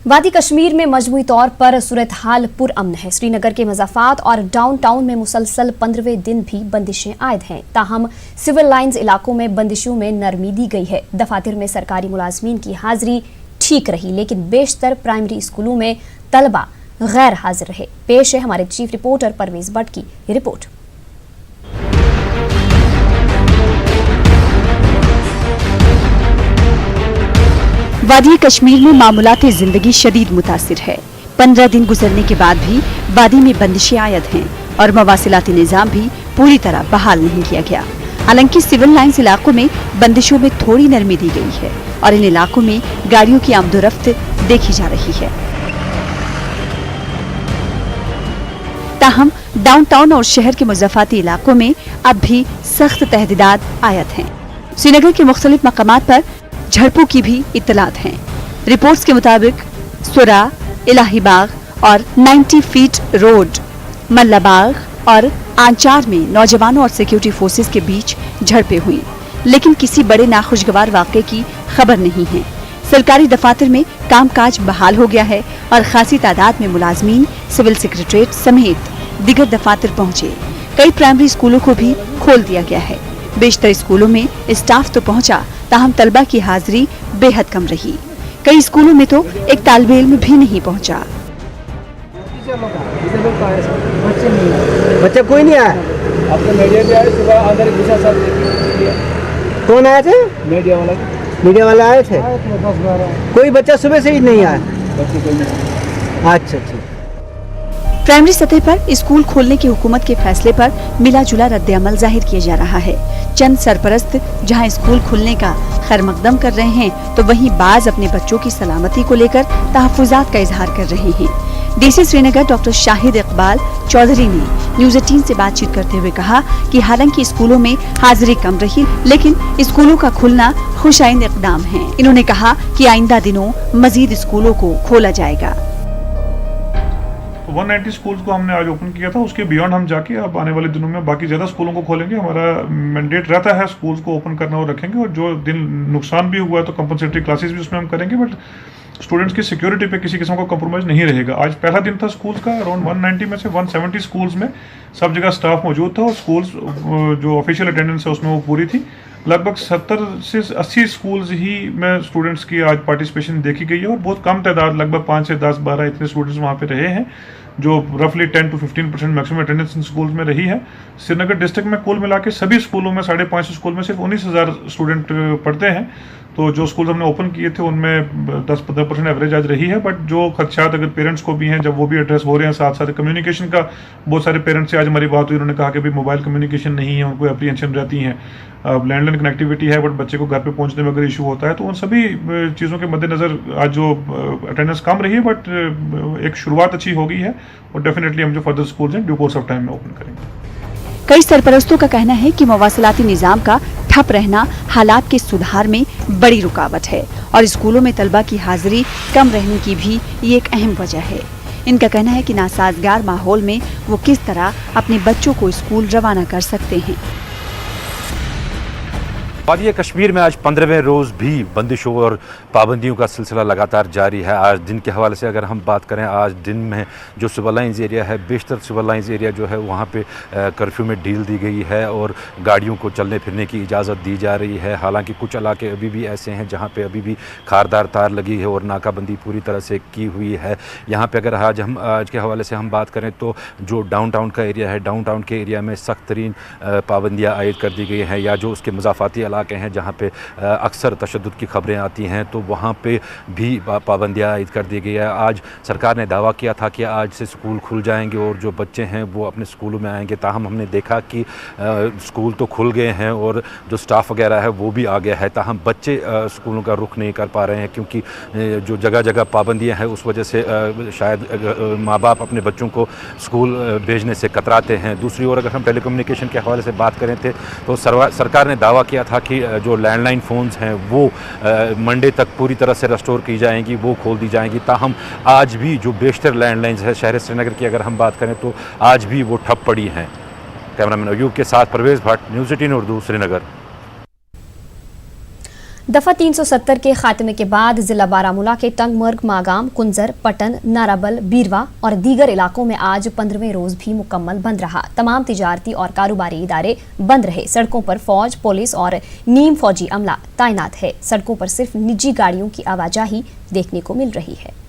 वादी कश्मीर में मजमूई तौर पर सूरत हाल पुरअमन है। श्रीनगर के मज़ाफ़ात और डाउनटाउन में मुसलसल 15वें दिन भी बंदिशें आयद हैं। ताहम सिविल लाइन्स इलाकों में बंदिशों में नरमी दी गई है। दफातर में सरकारी मुलाजमीन की हाजिरी ठीक रही, लेकिन बेशतर प्राइमरी स्कूलों में तलबा गैर हाजिर रहे। पेश है हमारे चीफ रिपोर्टर परवेज भट्ट की रिपोर्ट। वादी कश्मीर में मामूलात जिंदगी शदीद मुतासिर है। 15 दिन गुजरने के बाद भी वादी में बंदिशें आयद हैं और मवासिलाती निजाम भी पूरी तरह बहाल नहीं किया गया। हालांकि सिविल लाइन्स इलाकों में बंदिशों में थोड़ी नरमी दी गई है और इन इलाकों में गाड़ियों की आमदोरफ्त देखी जा रही है। ताहम डाउनटाउन और शहर के मुज़ाफ़ाती इलाकों में अब भी सख्त तहदीदात आयद हैं। श्रीनगर के मुख्तलिफ मकामात पर झड़पों की भी इत्तलात हैं। रिपोर्ट्स के मुताबिक सुरा, इलाही बाग और 90 फीट रोड, मल्ला बाग और आंचार में नौजवानों और सिक्योरिटी फोर्सेस के बीच झड़पें हुई, लेकिन किसी बड़े नाखुशगवार वाक़े की खबर नहीं है। सरकारी दफातर में कामकाज बहाल हो गया है और खासी तादाद में मुलाजमीन सिविल सेक्रेटरीट समेत दिगर दफातर पहुंचे। कई प्राइमरी स्कूलों को भी खोल दिया गया है। बेशतर स्कूलों में स्टाफ तो पहुंचा, ताहम तलबा की हाजिरी बेहद कम रही। कई स्कूलों में तो एक तालिबे इल्म भी नहीं पहुंचा। बच्चा कोई नहीं आया। आपने मीडिया भी आए सुबह अंदर कौन आए थे? मीडिया वाले आए थे। 10-12 कोई बच्चा सुबह से ही नहीं आया। अच्छा। प्राइमरी सतह पर स्कूल खोलने की हुकूमत के फैसले पर मिला जुला रद्द-ए-अमल जाहिर किया जा रहा है। चंद सरपरस्त जहां स्कूल खुलने का खैर मकदम कर रहे हैं, तो वहीं बाज अपने बच्चों की सलामती को लेकर तहफ़्फ़ुज़ात का इजहार कर रहे हैं। डीसी श्रीनगर डॉक्टर शाहिद इकबाल चौधरी ने न्यूज़ 18 से बातचीत करते हुए कहा कि हालांकि स्कूलों में हाजिरी कम रही, लेकिन स्कूलों का खुलना खुशाइंद इक़दाम है। इन्होंने कहा कि आइंदा दिनों मजीद स्कूलों को खोला जाएगा। 190 स्कूल्स को हमने आज ओपन किया था। उसके बियॉन्ड हम जाके अब आने वाले दिनों में बाकी ज़्यादा स्कूलों को खोलेंगे। हमारा मैंडेट रहता है स्कूल्स को ओपन करना और रखेंगे, और जो दिन नुकसान भी हुआ है तो कंपनसेटरी क्लासेस भी उसमें हम करेंगे, बट स्टूडेंट्स की सिक्योरिटी पे किसी किस्म का कॉम्प्रोमाइज़ नहीं रहेगा। आज पहला दिन था स्कूल्स का। अराउंड 190 में से 170 स्कूल्स में सब जगह स्टाफ मौजूद था और स्कूल्स जो ऑफिशियल अटेंडेंस है उसमें वो पूरी थी। लगभग 70 से 80 स्कूल्स ही में स्टूडेंट्स की आज पार्टिसिपेशन देखी गई है, और बहुत कम तादाद, लगभग 5 से 10-12 इतने स्टूडेंट्स वहाँ पे रहे हैं, जो रफली 10 to 15% maximum attendance in schools में रही है। श्रीनगर डिस्ट्रिक्ट में कुल मिला के सभी स्कूलों में 550 स्कूल में सिर्फ 19,000 स्टूडेंट पढ़ते हैं। तो जो स्कूल हमने ओपन किए थे उनमें 10-15% एवरेज आज रही है, बट जो खदशात अगर पेरेंट्स को भी हैं, जब वो भी एड्रेस हो रहे हैं, साथ साथ कम्युनिकेशन का बहुत सारे पेरेंट्स से आज हमारी बात हुई, उन्होंने कहा कि भी मोबाइल कम्युनिकेशन नहीं है, उनको एप्रीहेंशन रहती हैं। लैंडलाइन कनेक्टिविटी है, बट बच्चे को घर पे पहुंचने में अगर इशू होता है, तो उन सभी चीज़ों के मद्देनज़र आज जो अटेंडेंस कम रही है, बट एक शुरुआत अच्छी हो गई है, और डेफिनेटली हम जो फर्दर स्कूल्स हैं ड्यू कोर्स ऑफ टाइम में ओपन करेंगे। कई सरपरस्तों का कहना है कि मवासिलाती निजाम का ठप रहना हालात के सुधार में बड़ी रुकावट है, और स्कूलों में तलबा की हाजिरी कम रहने की भी ये एक अहम वजह है। इनका कहना है कि नासाजगार माहौल में वो किस तरह अपने बच्चों को स्कूल रवाना कर सकते हैं। वादी कश्मीर में आज 15वें रोज़ भी बंदिशों और पाबंदियों का सिलसिला लगातार जारी है। आज दिन के हवाले से अगर हम बात करें, आज दिन में जो सिविल लाइन्स एरिया है, बेशतर सिविल लाइन्स एरिया जो है वहाँ पे कर्फ्यू में ढील दी गई है और गाड़ियों को चलने फिरने की इजाज़त दी जा रही है। हालांकि कुछ इलाके अभी भी ऐसे हैं जहाँ पे अभी भी खारदार तार लगी है और नाकाबंदी पूरी तरह से की हुई है। यहाँ पर अगर आज के हवाले से हम बात करें, तो जो डाउनटाउन का एरिया है, डाउनटाउन के एरिया में सख्त तरीन पाबंदियाँ आयद कर दी गई हैं, या जो उसके मज़ाफ़ाती इलाके हैं जहाँ पे अक्सर तशद्दुद की खबरें आती हैं, तो वहाँ पे भी पाबंदियाँ आयद कर दी गई है। आज सरकार ने दावा किया था कि आज से स्कूल खुल जाएंगे और जो बच्चे हैं वो अपने स्कूलों में आएंगे। ताहम हमने देखा कि स्कूल तो खुल गए हैं और जो स्टाफ वगैरह है वो भी आ गया है, ताहम बच्चे स्कूलों का रुख नहीं कर पा रहे हैं, क्योंकि जो जगह जगह पाबंदियाँ हैं उस वजह से शायद माँ बाप अपने बच्चों को स्कूल भेजने से कतराते हैं। दूसरी ओर अगर हम टेलीकम्युनिकेशन के हवाले से बात करें थे, तो सरकार ने दावा किया था कि जो लैंडलाइन फ़ोन्स हैं वो मंडे तक पूरी तरह से रेस्टोर की जाएंगी, वो खोल दी जाएंगी। ताहम आज भी जो बेशतर लैंडलाइंस है शहर श्रीनगर की अगर हम बात करें, तो आज भी वो ठप पड़ी हैं। कैमरामैन अयूब के साथ परवेज भट्ट, न्यूज़ 18 उर्दू, श्रीनगर। दफा 370 के खात्मे के बाद जिला बारामूला के टंगमर्ग, मागाम, कुंजर, पटन, नाराबल, बीरवा और दीगर इलाकों में आज 15वें रोज भी मुकम्मल बंद रहा। तमाम तिजारती और कारोबारी इदारे बंद रहे। सड़कों पर फौज, पुलिस और नीम फौजी अमला तैनात है। सड़कों पर सिर्फ निजी गाड़ियों की आवाजाही देखने को मिल रही है।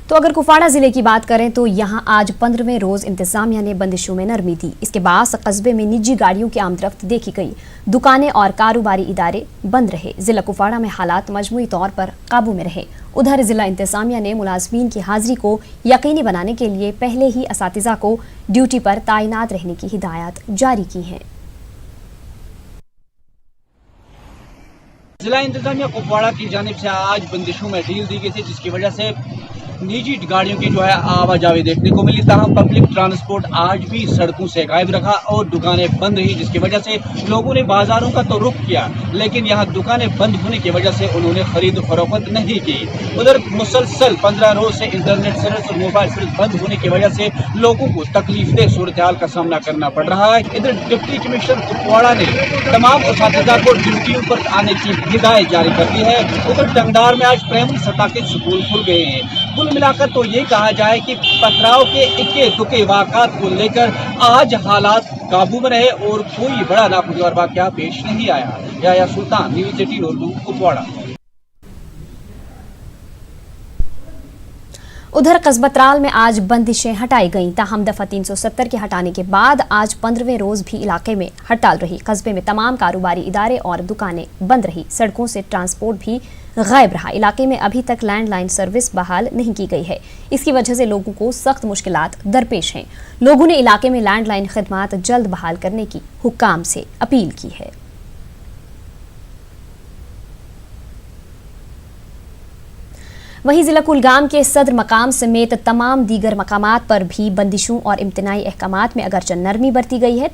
तो अगर कुपवाड़ा जिले की बात करें तो यहां आज 15वें रोज इंतजामिया ने बंदिशों में नरमी दी। इसके बाद कस्बे में निजी गाड़ियों की आमदरफ्त देखी गई। दुकानें और कारोबारी इदारे बंद रहे। जिला कुपवाड़ा में हालात मजमूई तौर पर काबू में रहे। उधर जिला इंतजामिया ने मुलाजमीन की हाजिरी को यकीनी बनाने के लिए पहले ही असातिज़ा को ड्यूटी पर तैनात रहने की हिदायत जारी की है। जिला इंतजामिया कुपवाड़ा की जानिब से आज बंदिशों में ढील दी गई थी, जिसकी वजह से निजी गाड़ियों की जो है आवाजाही देखने को मिली। ताहम पब्लिक ट्रांसपोर्ट आज भी सड़कों से गायब रखा और दुकानें बंद रही, जिसकी वजह से लोगों ने बाजारों का तो रुख किया, लेकिन यहाँ दुकानें बंद होने की वजह से उन्होंने खरीद फरोख्त नहीं की। उधर मुसलसल 15 रोज से इंटरनेट सर्विस और मोबाइल सर्विस बंद होने की वजह से लोगों को तकलीफदेह सूरत हाल का सामना करना पड़ रहा है। इधर डिप्टी कमिश्नर कुपवाड़ा ने तमाम असातिज़ा को ड्यूटियों पर आने की हिदायत जारी कर दी है। उधर टंगडार में आज प्राइमरी सतह के स्कूल खुल गए हैं। कुल मिलाकर तो ये कहा जाए कि पथराव के इक्के दुक्के वाक़ात को लेकर आज हालात काबू में रहे और कोई बड़ा नागवार वाक़या पेश नहीं आया। या सुल्तान, न्यूज़ 18 उर्दू, कुपवाड़ा। उधर कस्बा त्राल में आज बंदिशें हटाई गईं। ताहम दफा 370 के हटाने के बाद आज 15वें रोज भी इलाके में हड़ताल रही। कस्बे में तमाम कारोबारी इदारे और दुकानें बंद रही। सड़कों से ट्रांसपोर्ट भी गायब रहा। इलाके में अभी तक लैंडलाइन सर्विस बहाल नहीं की गई है। इसकी वजह से लोगों को सख्त मुश्किलात दरपेश हैं। लोगों ने इलाके में लैंडलाइन खिदमात जल्द बहाल करने की हुक्काम से अपील की है। वहीं जिला कुलगाम के सदर मकाम समेत तमाम दीगर मकामात पर भी बंदिशों और इम्तनाई अहकामात में अगरचे नरमी बरती गई है।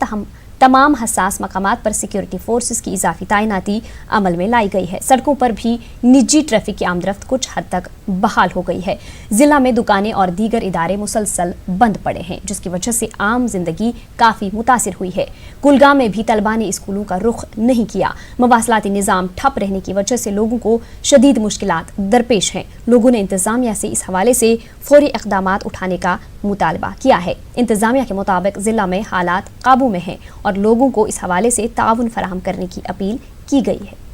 तमाम हसास मकामात पर सिक्योरिटी फोर्सेस की इजाफी तैनाती अमल में लाई गई है। सड़कों पर भी निजी ट्रैफिक की आमदरफ्त कुछ हद तक बहाल हो गई है। जिला में दुकानें और दीगर इदारे मुसलसल बंद पड़े हैं, जिसकी वजह से आम जिंदगी काफी मुतासिर हुई है। कुलगाम में भी तलबा ने स्कूलों का रुख नहीं किया। मवासलाती निज़ाम ठप रहने की वजह से लोगों को शदीद मुश्किलात दरपेश हैं। लोगों ने इंतजामिया से इस हवाले से फौरी इक़दामात उठाने का मुतालबा किया है। इंतजामिया के मुताबिक जिला में हालात काबू में हैं और लोगों को इस हवाले से ताउन फराहम करने की अपील की गई है।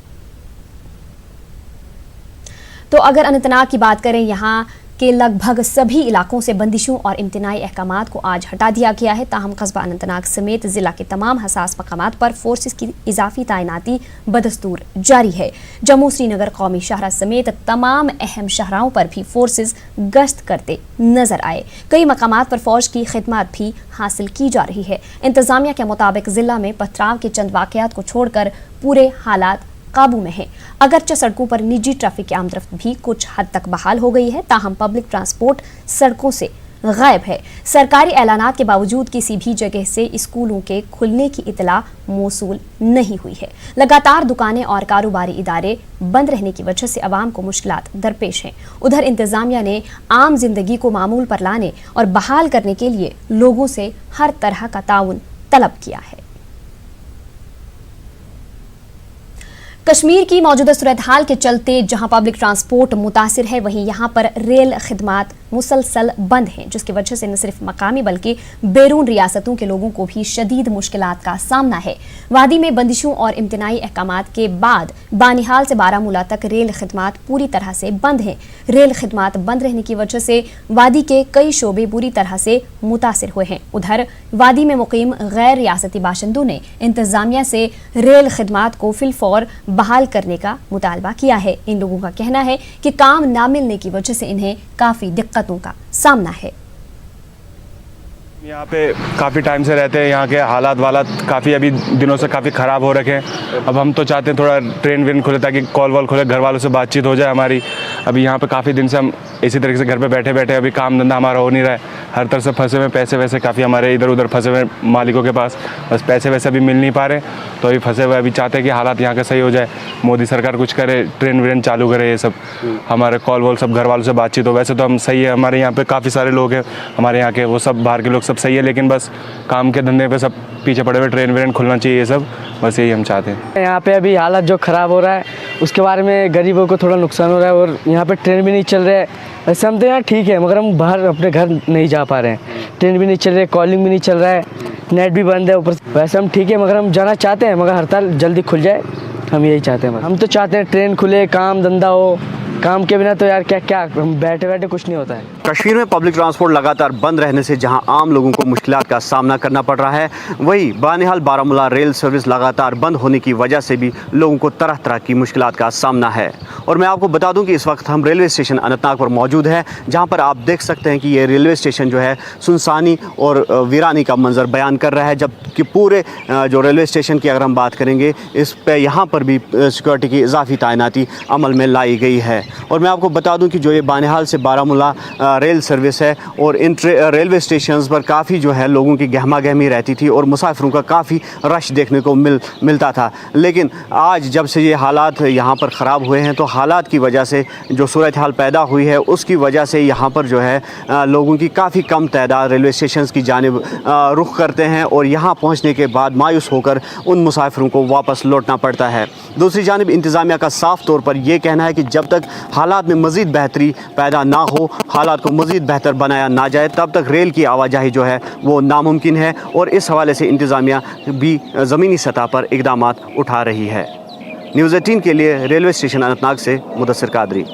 तो अगर अनंतनाग की बात करें, यहाँ के लगभग सभी इलाकों से बंदिशों और इम्तनाई अहकामात को आज हटा दिया गया है। ताहम कस्बा अनंतनाग समेत जिला के तमाम हसास मकामात पर फोर्सेस की इजाफी तैनाती बदस्तूर जारी है। जम्मू श्रीनगर कौमी शाहरा समेत तमाम अहम शहराओं पर भी फोर्सेस गश्त करते नजर आए। कई मकामात पर फौज की खिदमत भी हासिल की जा रही है। इंतजामिया के मुताबिक जिला में पथराव के चंद वाकयात को छोड़कर पूरे हालात काबू में है। अगरचे सड़कों पर निजी ट्रैफिक की आमदरफ्त भी कुछ हद तक बहाल हो गई है, ताहम पब्लिक ट्रांसपोर्ट सड़कों से गायब है। सरकारी ऐलानात के बावजूद किसी भी जगह से स्कूलों के खुलने की इतला मौसूल नहीं हुई है। लगातार दुकानें और कारोबारी इदारे बंद रहने की वजह से अवाम को मुश्किलात दरपेश हैं। उधर इंतजामिया ने आम जिंदगी को मामूल पर लाने और बहाल करने के लिए लोगों से हर तरह का ताउन तलब किया है। कश्मीर की मौजूदा सूरत हाल के चलते जहां पब्लिक ट्रांसपोर्ट मुतासिर है, वहीं यहां पर रेल खिदमात मुसलसल बंद हैं, जिसकी वजह से न सिर्फ मकामी बल्कि बैरून रियासतों के लोगों को भी शदीद मुश्किलात का सामना है। वादी में बंदिशों और इम्तनाई अहकामात के बाद बानिहाल से बारामूला तक रेल खिदमात पूरी तरह से बंद हैं। रेल खिदमात बंद रहने की वजह से वादी के कई शोबे बुरी तरह से मुतासिर हुए हैं। उधर वादी में मुकीम गैर रियासती बाशिंदों ने इंतजामिया से रेल खिदमात को फिलफौर बहाल करने का मुतालबा किया है। इन लोगों का कहना है कि काम ना मिलने की वजह से इन्हें काफी दिक्कतों का सामना है। यहाँ पे काफ़ी टाइम से रहते हैं, यहाँ के हालात काफ़ी अभी दिनों से काफ़ी ख़राब हो रखे हैं। अब हम तो चाहते हैं थोड़ा ट्रेन वेन खुले ताकि कॉल वॉल खुले, घर वालों से बातचीत हो जाए हमारी। अभी यहाँ पे काफ़ी दिन से हम इसी तरीके से घर पे बैठे बैठे अभी काम धंधा हमारा हो नहीं रहा है, हर तरह से फंसे हुए, पैसे वैसे काफ़ी हमारे इधर उधर फंसे हुए मालिकों के पास, बस पैसे वैसे अभी मिल नहीं पा रहे, तो अभी फंसे हुए, अभी चाहते हैं कि हालात यहाँ के सही हो जाए, मोदी सरकार कुछ करे, ट्रेन व्रेन चालू करे, ये सब हमारे कॉल वॉल सब घर वालों से बातचीत हो। वैसे तो हम सही है, हमारे यहाँ पे काफ़ी सारे लोग हैं हमारे यहाँ के, वो सब बाहर के लोग सब सही है, लेकिन बस काम के धंधे पे सब पीछे पड़े हुए, ट्रेन व्रेन खुलना चाहिए, ये सब बस यही हम चाहते हैं। यहाँ पे अभी हालत जो ख़राब हो रहा है उसके बारे में गरीबों को थोड़ा नुकसान हो रहा है, और यहाँ पे ट्रेन भी नहीं चल रहा है। वैसे हम तो यहाँ ठीक है, मगर हम बाहर अपने घर नहीं जा पा रहे हैं, ट्रेन भी नहीं चल रही है, कॉलिंग भी नहीं चल रहा है, नेट भी बंद है ऊपर। वैसे हम ठीक है, मगर हम जाना चाहते हैं, मगर हड़ताल जल्दी खुल जाए, हम यही चाहते हैं। हम तो चाहते हैं ट्रेन खुले, काम धंधा हो, काम के बिना तो यार क्या हम बैठे बैठे कुछ नहीं होता है। कश्मीर में पब्लिक ट्रांसपोर्ट लगातार बंद रहने से जहां आम लोगों को मुश्किलात का सामना करना पड़ रहा है, वहीं बानिहाल बारामूला रेल सर्विस लगातार बंद होने की वजह से भी लोगों को तरह तरह की मुश्किलात का सामना है। और मैं आपको बता दूं कि इस वक्त हम रेलवे स्टेशन अनंतनाग पर मौजूद है, जहां पर आप देख सकते हैं कि ये रेलवे स्टेशन जो है सुनसानी और वीरानी का मंजर बयान कर रहा है, जबकि पूरे जो रेलवे स्टेशन की अगर हम बात करेंगे, इस पर यहाँ पर भी सिक्योरिटी की इजाफी तैनाती अमल में लाई गई है। और मैं आपको बता दूं कि जो ये बानिहाल से बारामूला रेल सर्विस है, और इन रेलवे स्टेशंस पर काफ़ी जो है लोगों की गहमा गहमी रहती थी और मुसाफिरों का काफ़ी रश देखने को मिलता था। लेकिन आज जब से ये हालात यहाँ पर ख़राब हुए हैं, तो हालात की वजह से जो सूरत हाल पैदा हुई है, उसकी वजह से यहाँ पर जो है लोगों की काफ़ी कम तादाद रेलवे स्टेशंस की जानिब रुख करते हैं, और यहाँ पहुँचने के बाद मायूस होकर उन मुसाफिरों को वापस लौटना पड़ता है। दूसरी जानिब इंतज़ामिया का साफ तौर पर यह कहना है कि जब तक हालात में मज़ीद बेहतरी पैदा ना हो, हालात को मज़ीद बेहतर बनाया ना जाए, तब तक रेल की आवाजाही जो है वो नामुमकिन है। और इस हवाले से इंतज़ामिया भी ज़मीनी सतह पर इक़दामात उठा रही है। न्यूज़ 18 के लिए रेलवे स्टेशन अनंतनाग से मुदस्सिर कादरी।